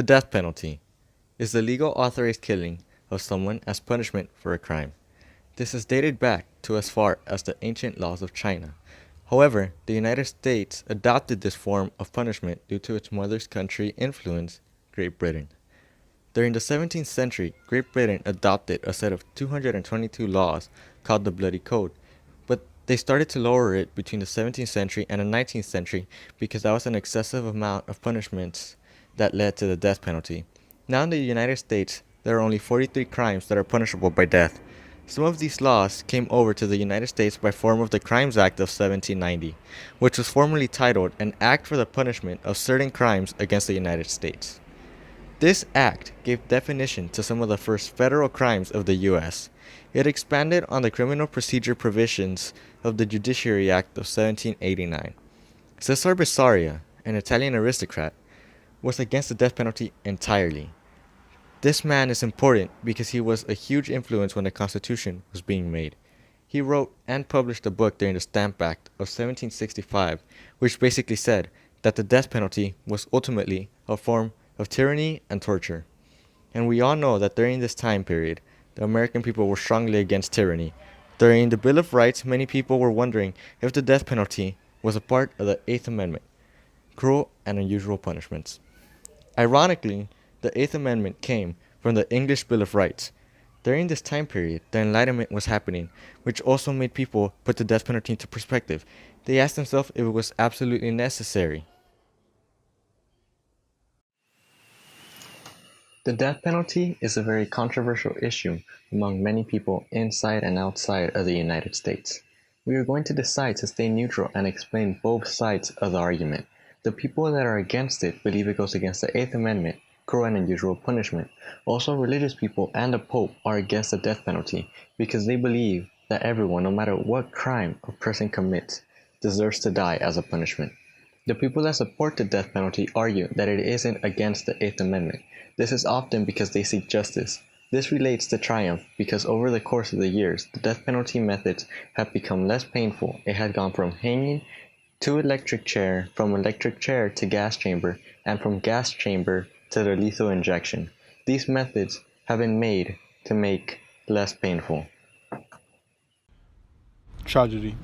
The death penalty is the legal authorized killing of someone as punishment for a crime. This is dated back to as far as the ancient laws of China. However, the United States adopted this form of punishment due to its mother's country influence, Great Britain. During the 17th century, Great Britain adopted a set of 222 laws called the Bloody Code, but they started to lower it between the 17th century and the 19th century because that was an excessive amount of punishments that led to the death penalty. Now in the United States, there are only 43 crimes that are punishable by death. Some of these laws came over to the United States by form of the Crimes Act of 1790, which was formerly titled An Act for the Punishment of Certain Crimes Against the United States. This act gave definition to some of the first federal crimes of the U.S. It expanded on the criminal procedure provisions of the Judiciary Act of 1789. Cesare Bessaria, an Italian aristocrat, was against the death penalty entirely. This man is important because he was a huge influence when the Constitution was being made. He wrote and published a book during the Stamp Act of 1765, which basically said that the death penalty was ultimately a form of tyranny and torture. And we all know that during this time period, the American people were strongly against tyranny. During the Bill of Rights, many people were wondering if the death penalty was a part of the Eighth Amendment, cruel and unusual punishments. Ironically, the Eighth Amendment came from the English Bill of Rights. During this time period, the Enlightenment was happening, which also made people put the death penalty into perspective. They asked themselves if it was absolutely necessary. The death penalty is a very controversial issue among many people inside and outside of the United States. We are going to decide to stay neutral and explain both sides of the argument. The people that are against it believe it goes against the Eighth Amendment, cruel and unusual punishment. Also, religious people and the Pope are against the death penalty because they believe that everyone, no matter what crime a person commits, deserves to die as a punishment. The people that support the death penalty argue that it isn't against the Eighth Amendment. This is often because they seek justice. This relates to triumph because over the course of the years, the death penalty methods have become less painful. It had gone from hanging to electric chair, from electric chair to gas chamber, and from gas chamber to the lethal injection. These methods have been made to make less painful. Tragedy.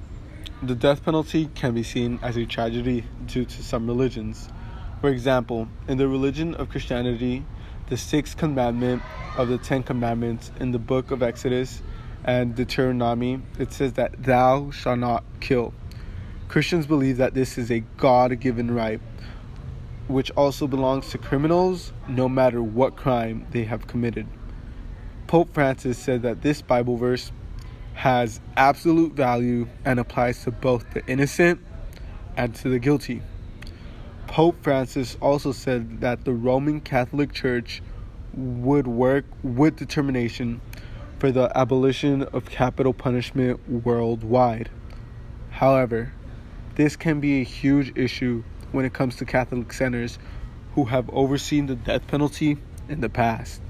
The death penalty can be seen as a tragedy due to some religions. For example, in the religion of Christianity, the sixth commandment of the Ten Commandments in the book of Exodus and Deuteronomy, it says that thou shalt not kill. Christians believe that this is a God-given right, which also belongs to criminals no matter what crime they have committed. Pope Francis said that this Bible verse has absolute value and applies to both the innocent and to the guilty. Pope Francis also said that the Roman Catholic Church would work with determination for the abolition of capital punishment worldwide. However, this can be a huge issue when it comes to Catholic centers who have overseen the death penalty in the past.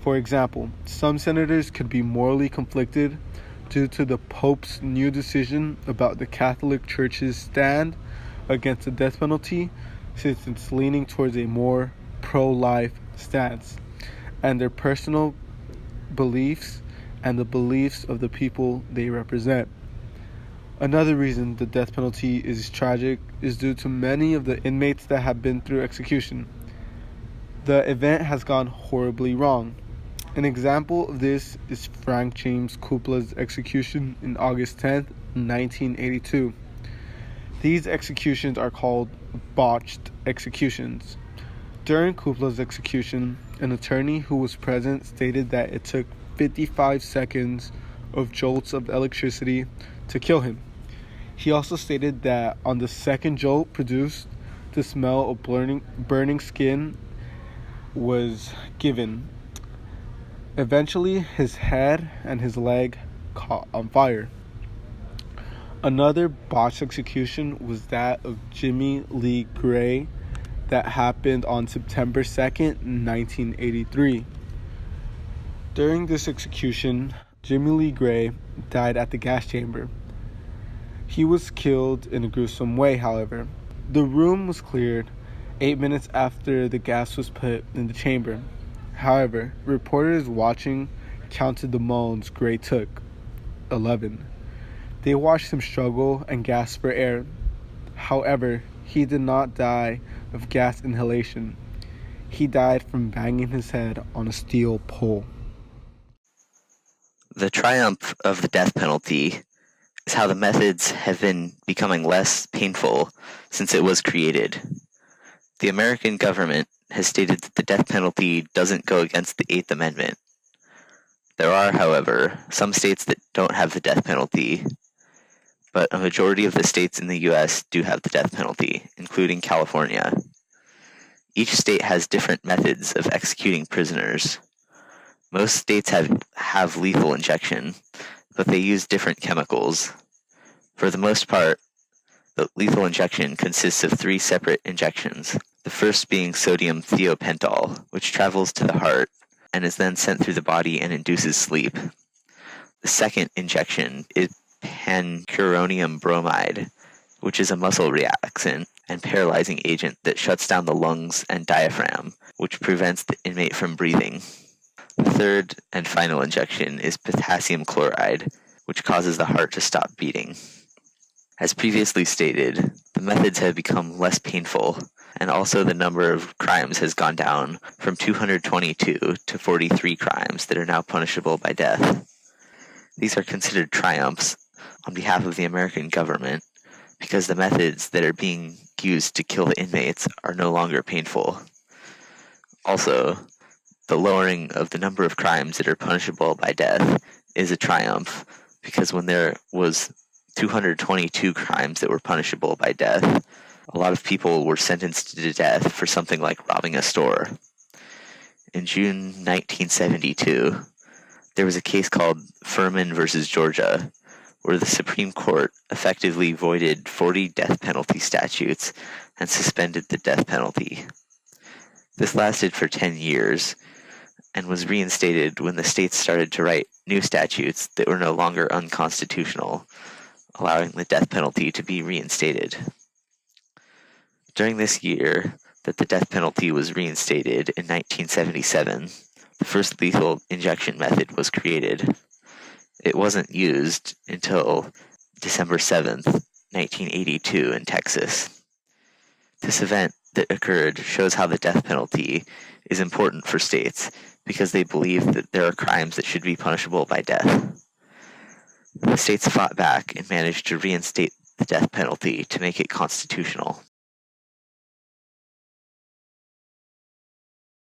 For example, some senators could be morally conflicted due to the Pope's new decision about the Catholic Church's stand against the death penalty, since it's leaning towards a more pro-life stance, and their personal beliefs and the beliefs of the people they represent. Another reason the death penalty is tragic is due to many of the inmates that have been through execution. The event has gone horribly wrong. An example of this is Frank James Kupla's execution in August 10th, 1982. These executions are called botched executions. During Kupla's execution, an attorney who was present stated that it took 55 seconds of jolts of electricity to kill him. He also stated that on the second jolt produced, the smell of burning skin was given. Eventually, his head and his leg caught on fire. Another botched execution was that of Jimmy Lee Gray that happened on September 2nd, 1983. During this execution, Jimmy Lee Gray died at the gas chamber. He was killed in a gruesome way, however. The room was cleared 8 minutes after the gas was put in the chamber. However, reporters watching counted the moans Gray took, 11. They watched him struggle and gasp for air. However, he did not die of gas inhalation. He died from banging his head on a steel pole. The triumph of the death penalty is how the methods have been becoming less painful since it was created. The American government has stated that the death penalty doesn't go against the Eighth Amendment. There are, however, some states that don't have the death penalty, but a majority of the states in the U.S. do have the death penalty, including California. Each state has different methods of executing prisoners. Most states have lethal injection, but they use different chemicals. For the most part, the lethal injection consists of 3 separate injections, the first being sodium thiopental, which travels to the heart and is then sent through the body and induces sleep. The second injection is pancuronium bromide, which is a muscle relaxant and paralyzing agent that shuts down the lungs and diaphragm, which prevents the inmate from breathing. The third and final injection is potassium chloride, which causes the heart to stop beating. As previously stated, the methods have become less painful, and also the number of crimes has gone down from 222 to 43 crimes that are now punishable by death. These are considered triumphs on behalf of the American government because the methods that are being used to kill the inmates are no longer painful. Also, the lowering of the number of crimes that are punishable by death is a triumph because when there was 222 crimes that were punishable by death, a lot of people were sentenced to death for something like robbing a store. In June 1972, there was a case called Furman versus Georgia, where the Supreme Court effectively voided 40 death penalty statutes and suspended the death penalty. This lasted for 10 years and was reinstated when the states started to write new statutes that were no longer unconstitutional, allowing the death penalty to be reinstated. During this year that the death penalty was reinstated in 1977, the first lethal injection method was created. It wasn't used until December 7th, 1982 in Texas. This event that occurred shows how the death penalty is important for states because they believe that there are crimes that should be punishable by death. The states fought back and managed to reinstate the death penalty to make it constitutional.